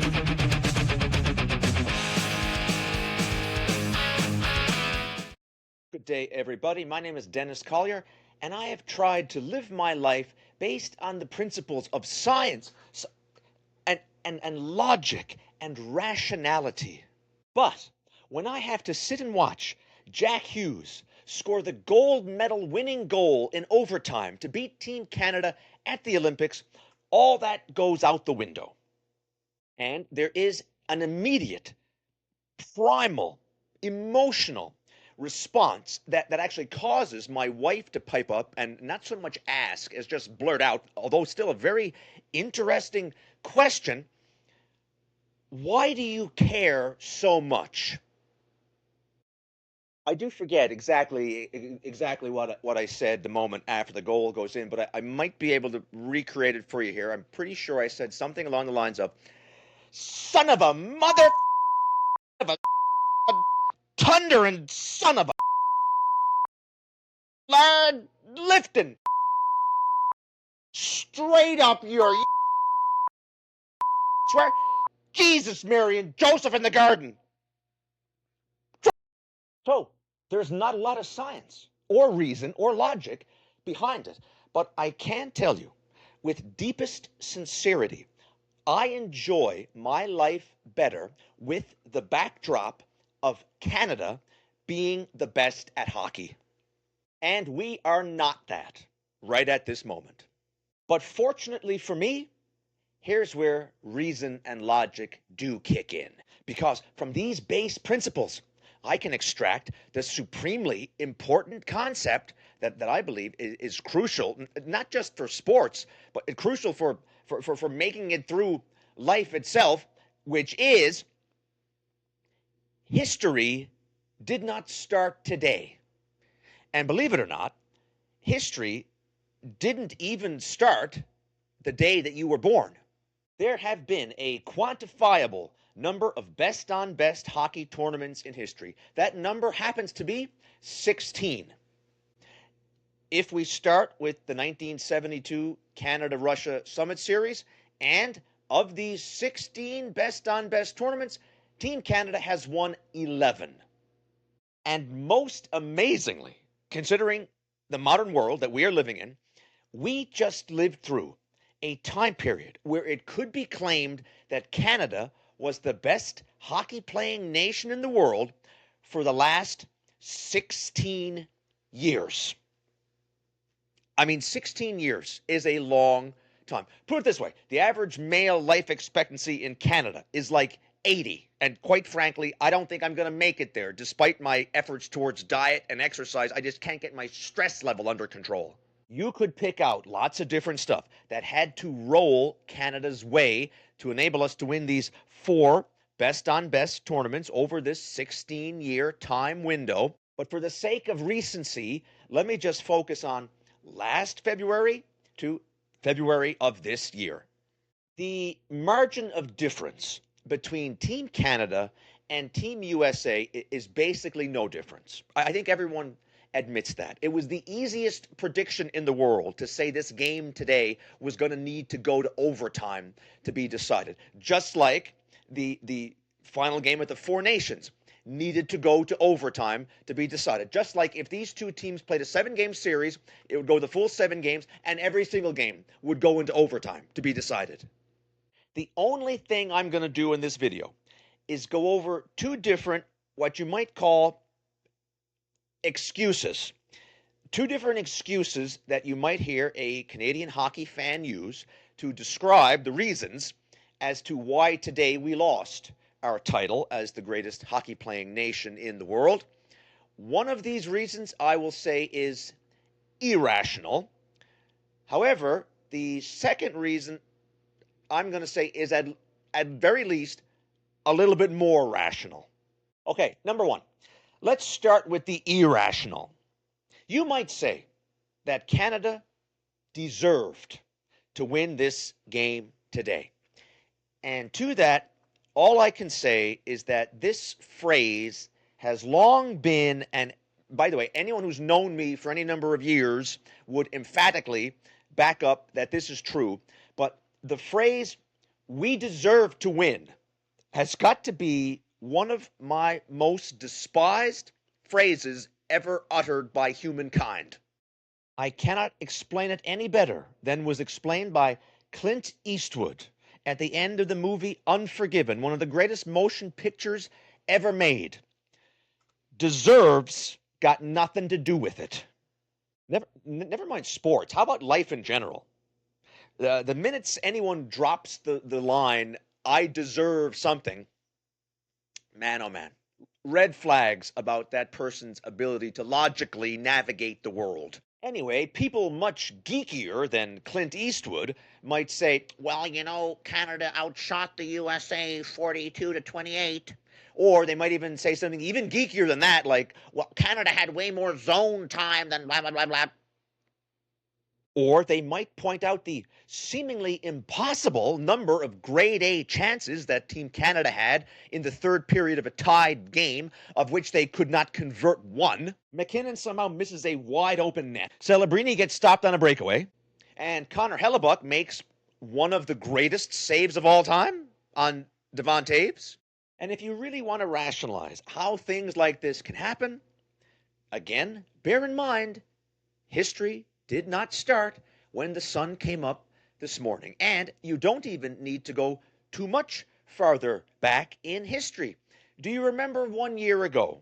Good day, everybody. My name is Dennis Collier, and I have tried to live my life based on the principles of science and logic and rationality. But when I have to sit and watch Jack Hughes score the gold medal winning goal in overtime to beat Team Canada at the Olympics, all that goes out the window. And there is an immediate, primal, emotional response that actually causes my wife to pipe up and not so much ask as just blurt out, although still a very interesting question: why do you care so much? I do forget exactly what I said the moment after the goal goes in, but I might be able to recreate it for you here. I'm pretty sure I said something along the lines of, "Son of a mother of a thunder and son of a lard lifting straight up your swear Jesus, Mary, and Joseph in the garden." So there's not a lot of science or reason or logic behind it. But I can tell you with deepest sincerity, I enjoy my life better with the backdrop of Canada being the best at hockey. And we are not that right at this moment. But fortunately for me, here's where reason and logic do kick in. Because from these base principles, I can extract the supremely important concept that I believe is crucial, not just for sports, but crucial for making it through life itself, which is history did not start today. And believe it or not, history didn't even start the day that you were born. There have been a quantifiable number of best on best hockey tournaments in history. That number happens to be 16. If we start with the 1972 Canada-Russia Summit Series, and of these 16 best on best tournaments, Team Canada has won 11. And most amazingly, considering the modern world that we are living in, we just lived through a time period where it could be claimed that Canada was the best hockey playing nation in the world for the last 16 years. I mean, 16 years is a long time. Put it this way, the average male life expectancy in Canada is like 80. And quite frankly, I don't think I'm going to make it there. Despite my efforts towards diet and exercise, I just can't get my stress level under control. You could pick out lots of different stuff that had to roll Canada's way to enable us to win these 4 best on best tournaments over this 16-year time window. But for the sake of recency, let me just focus on last February to February of this year. The margin of difference between Team Canada and Team USA is basically no difference. I think everyone admits that. It was the easiest prediction in the world to say this game today was going to need to go to overtime to be decided. Just like the final game at the Four Nations needed to go to overtime to be decided. Just like if these two teams played a 7-game series, it would go the full 7 games, and every single game would go into overtime to be decided. The only thing I'm going to do in this video is go over 2 different, what you might call, excuses. 2 different excuses that you might hear a Canadian hockey fan use to describe the reasons as to why today we lost our title as the greatest hockey playing nation in the world. One of these reasons I will say is irrational. However, the second reason I'm going to say is at very least a little bit more rational. Okay, number 1. Let's start with the irrational. You might say that Canada deserved to win this game today. And to that, all I can say is that this phrase has long been, and by the way, anyone who's known me for any number of years would emphatically back up that this is true, but the phrase, "we deserve to win," has got to be one of my most despised phrases ever uttered by humankind. I cannot explain it any better than was explained by Clint Eastwood at the end of the movie Unforgiven, one of the greatest motion pictures ever made. Deserves got nothing to do with it. Never mind sports. How about life in general? The minutes anyone drops the line, I deserve something, man, oh man, red flags about that person's ability to logically navigate the world. Anyway, people much geekier than Clint Eastwood might say, well, Canada outshot the USA 42-28. Or they might even say something even geekier than that, like, well, Canada had way more zone time than blah, blah, blah, blah. Or they might point out the seemingly impossible number of grade A chances that Team Canada had in the third period of a tied game, of which they could not convert one. McKinnon somehow misses a wide open net. Celebrini gets stopped on a breakaway. And Connor Hellebuyck makes one of the greatest saves of all time on Devon Toews. And if you really want to rationalize how things like this can happen, again, bear in mind, history did not start when the sun came up this morning. And you don't even need to go too much farther back in history. Do you remember 1 year ago,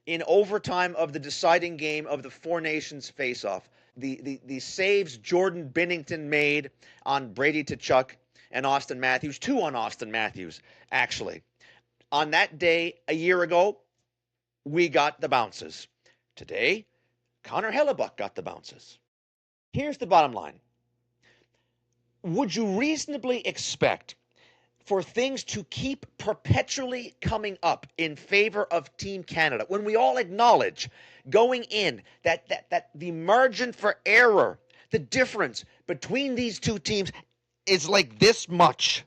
in overtime of the deciding game of the Four Nations face-off, the saves Jordan Binnington made on Brady Tkachuk and Auston Matthews, 2 on Auston Matthews, actually. On that day, a year ago, we got the bounces. Today, Connor Hellebuyck got the bounces. Here's the bottom line. Would you reasonably expect for things to keep perpetually coming up in favor of Team Canada when we all acknowledge going in that the margin for error, the difference between these two teams is like this much?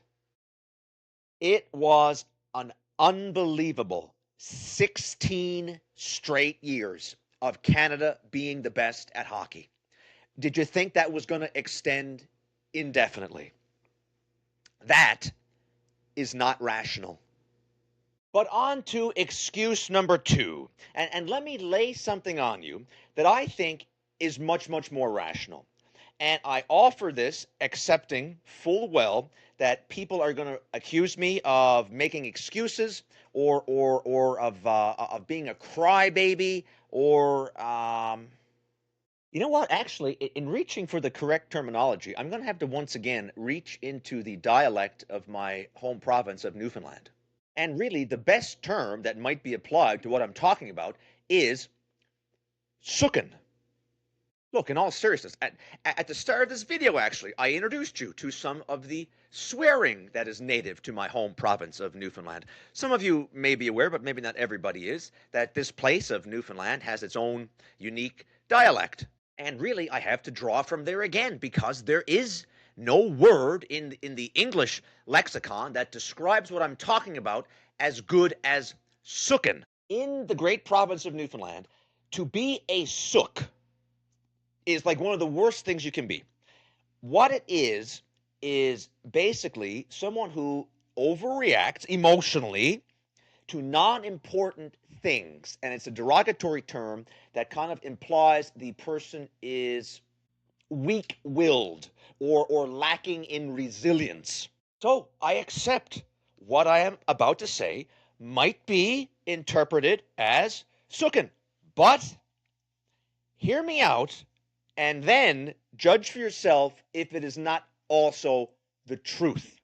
It was an unbelievable 16 straight years of Canada being the best at hockey. Did you think that was going to extend indefinitely? That is not rational. But on to excuse number 2. And let me lay something on you that I think is much, much more rational. And I offer this accepting full well that people are going to accuse me of making excuses or of being a crybaby or you know what? Actually, in reaching for the correct terminology, I'm going to have to once again reach into the dialect of my home province of Newfoundland. And really, the best term that might be applied to what I'm talking about is sookin. Look, in all seriousness, at the start of this video, actually, I introduced you to some of the swearing that is native to my home province of Newfoundland. Some of you may be aware, but maybe not everybody is, that this place of Newfoundland has its own unique dialect. And really, I have to draw from there again because there is no word in the English lexicon that describes what I'm talking about as good as sookin. In the great province of Newfoundland, to be a sook is like one of the worst things you can be. What it is basically someone who overreacts emotionally to non-important things. And it's a derogatory term that kind of implies the person is weak-willed or lacking in resilience. So I accept what I am about to say might be interpreted as sookin. But hear me out and then judge for yourself if it is not also the truth.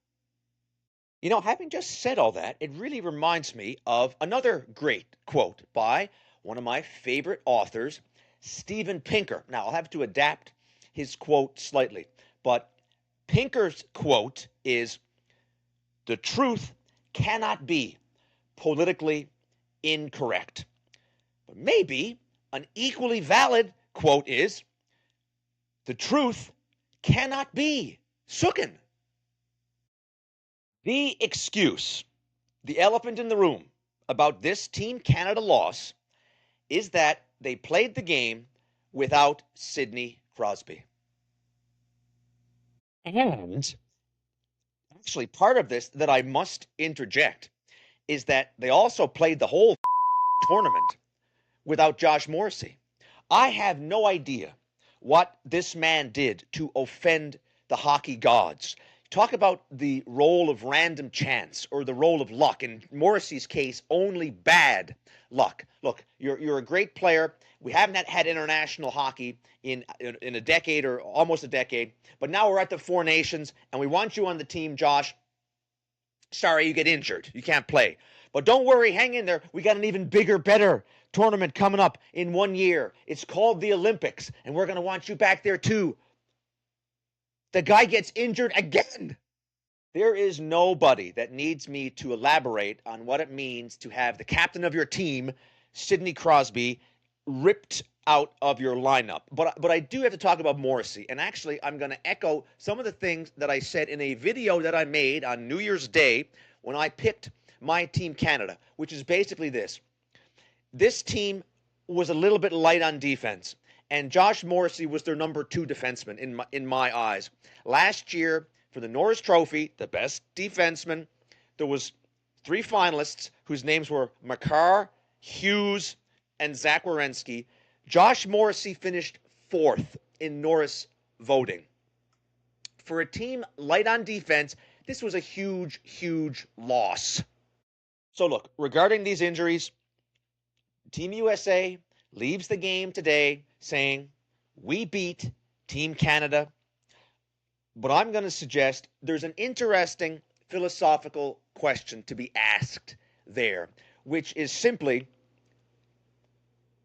You know, having just said all that, it really reminds me of another great quote by one of my favorite authors, Steven Pinker. Now, I'll have to adapt his quote slightly, but Pinker's quote is, "The truth cannot be politically incorrect." But maybe an equally valid quote is, "The truth cannot be sookin." The excuse, the elephant in the room about this Team Canada loss is that they played the game without Sidney Crosby. And actually, part of this that I must interject is that they also played the whole tournament without Josh Morrisey. I have no idea what this man did to offend the hockey gods. Talk about the role of random chance or the role of luck. In Morrissey's case, only bad luck. Look, you're a great player. We haven't had international hockey in a decade or almost a decade, but now we're at the Four Nations, and we want you on the team, Josh. Sorry, you get injured. You can't play. But don't worry, hang in there. We got an even bigger, better tournament coming up in 1 year. It's called the Olympics, and we're going to want you back there too. The guy gets injured again. There is nobody that needs me to elaborate on what it means to have the captain of your team, Sidney Crosby, ripped out of your lineup. But I do have to talk about Morrisey. And actually, I'm going to echo some of the things that I said in a video that I made on New Year's Day when I picked my team Canada, which is basically this. This team was a little bit light on defense, and Josh Morrisey was their number 2 defenseman in my eyes. Last year, for the Norris Trophy, the best defenseman, there was 3 finalists whose names were Makar, Hughes, and Zach Werenski. Josh Morrisey finished 4th in Norris voting. For a team light on defense, this was a huge, huge loss. So look, regarding these injuries, Team USA leaves the game today saying, we beat Team Canada. But I'm going to suggest there's an interesting philosophical question to be asked there, which is simply,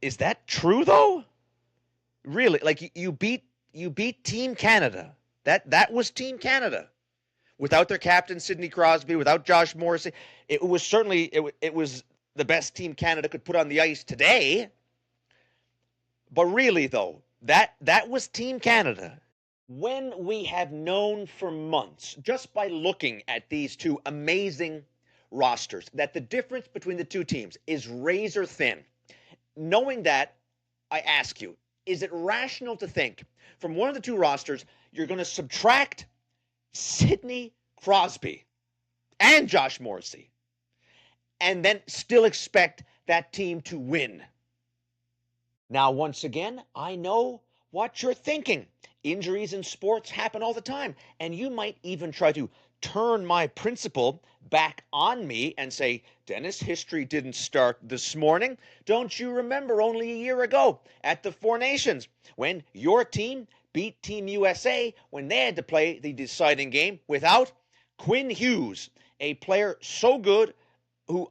is that true though? Really, like you beat Team Canada. That was Team Canada. Without their captain Sidney Crosby, without Josh Morrisey, it was certainly it was the best Team Canada could put on the ice today. But really though, that was Team Canada. When we have known for months, just by looking at these 2 amazing rosters, that the difference between the 2 teams is razor thin. Knowing that, I ask you, is it rational to think from one of the 2 rosters, you're going to subtract Sidney Crosby and Josh Morrisey and then still expect that team to win? Now, once again, I know what you're thinking. Injuries in sports happen all the time, and you might even try to turn my principle back on me and say, Denis, history didn't start this morning. Don't you remember only a year ago at the Four Nations when your team beat Team USA when they had to play the deciding game without Quinn Hughes, a player so good who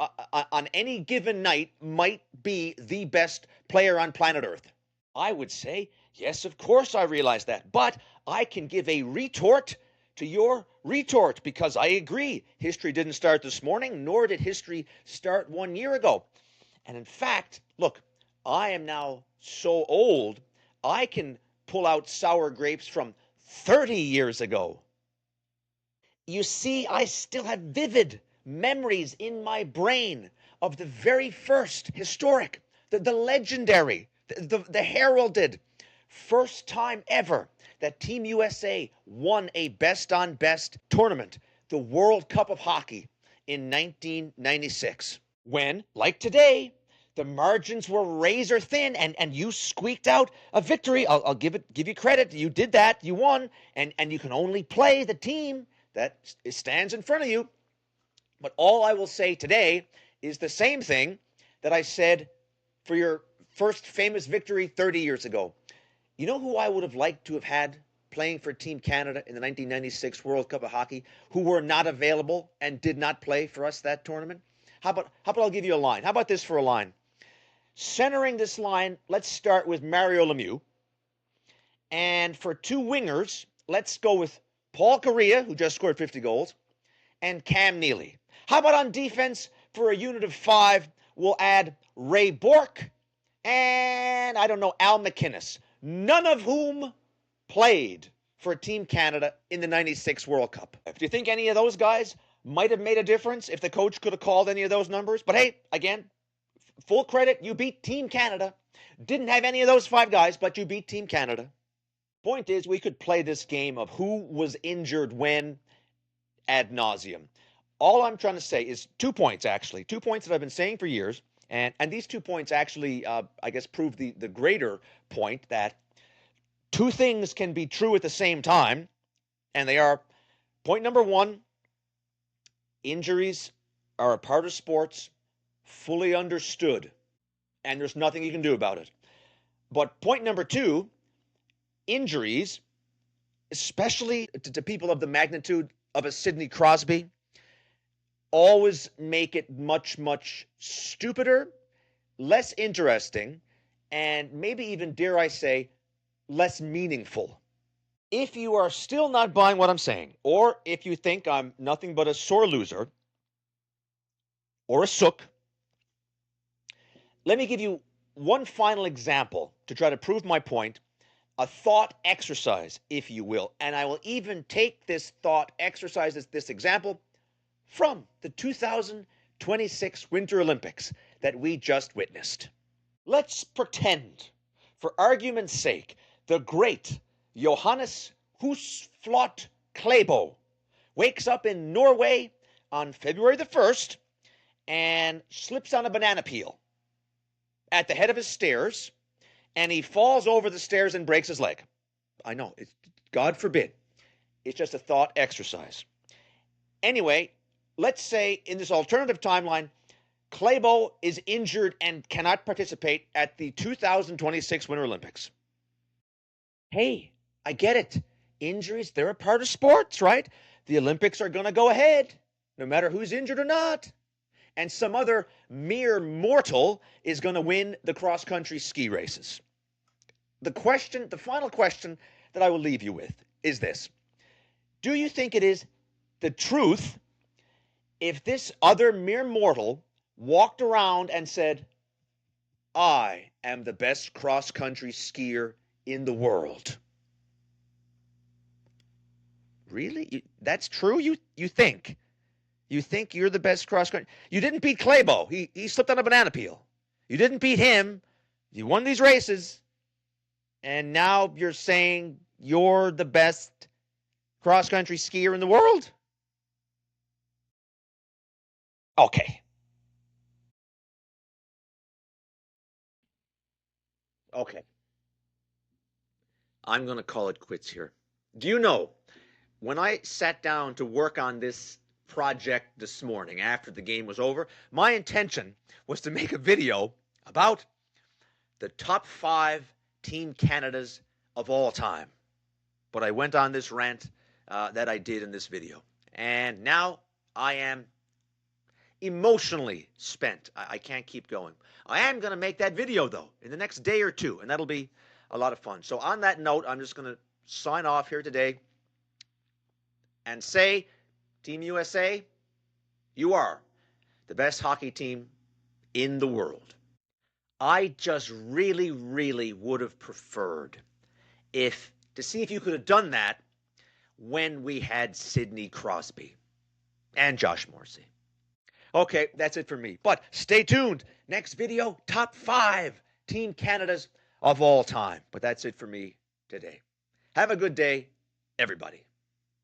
on any given night might be the best player on planet Earth? I would say, yes, of course I realize that, but I can give a retort to your retort because I agree. History didn't start this morning, nor did history start 1 year ago. And in fact, look, I am now so old, I can pull out sour grapes from 30 years ago. You see, I still have vivid memories in my brain of the very first historic, the legendary, the heralded first time ever that Team USA won a best-on-best tournament, the World Cup of Hockey in 1996. When, like today, the margins were razor thin and you squeaked out a victory. I'll give you credit. You did that. You won. And you can only play the team that stands in front of you. But all I will say today is the same thing that I said for your first famous victory 30 years ago. You know who I would have liked to have had playing for Team Canada in the 1996 World Cup of Hockey who were not available and did not play for us that tournament? How about I'll give you a line? How about this for a line? Centering this line, let's start with Mario Lemieux. And for 2 wingers, let's go with Paul Kariya, who just scored 50 goals, and Cam Neely. How about on defense, for a unit of 5, we'll add Ray Bourque and, I don't know, Al McInnes, none of whom played for Team Canada in the 96 World Cup. Do you think any of those guys might have made a difference if the coach could have called any of those numbers? But hey, again, full credit, you beat Team Canada. Didn't have any of those 5 guys, but you beat Team Canada. Point is, we could play this game of who was injured when ad nauseum. All I'm trying to say is 2 points, actually. 2 points that I've been saying for years. And these 2 points actually, I guess, prove the greater point that two things can be true at the same time. And they are, point number one, injuries are a part of sports, fully understood. And there's nothing you can do about it. But point number two, injuries, especially to people of the magnitude of a Sidney Crosby, always make it much, much stupider, less interesting, and maybe even, dare I say, less meaningful. If you are still not buying what I'm saying, or if you think I'm nothing but a sore loser or a sook, let me give you one final example to try to prove my point, a thought exercise, if you will. And I will even take this thought exercise, this example, from the 2026 Winter Olympics that we just witnessed. Let's pretend, for argument's sake, the great Johannes Husflot Klæbo wakes up in Norway on February the 1st and slips on a banana peel at the head of his stairs, and he falls over the stairs and breaks his leg. I know, God forbid. It's just a thought exercise. Anyway, let's say in this alternative timeline, Klæbo is injured and cannot participate at the 2026 Winter Olympics. Hey, I get it. Injuries, they're a part of sports, right? The Olympics are going to go ahead, no matter who's injured or not. And some other mere mortal is going to win the cross-country ski races. The final question that I will leave you with is this. Do you think it is the truth if this other mere mortal walked around and said, I am the best cross-country skier in the world? Really? That's true? You think? You think you're the best cross-country? You didn't beat Klæbo. He slipped on a banana peel. You didn't beat him. You won these races. And now you're saying you're the best cross-country skier in the world? Okay. Okay. I'm going to call it quits here. Do you know, when I sat down to work on this project this morning after the game was over, my intention was to make a video about the top 5 Team Canadas of all time. But I went on this rant that I did in this video. And now I am emotionally spent. I can't keep going. I am going to make that video, though, in the next day or two, and that'll be a lot of fun. So on that note, I'm just going to sign off here today and say, Team USA, you are the best hockey team in the world. I just really, really would have preferred to see if you could have done that when we had Sidney Crosby and Josh Morrisey. Okay, that's it for me. But stay tuned. Next video, top 5 Team Canadas of all time. But that's it for me today. Have a good day, everybody.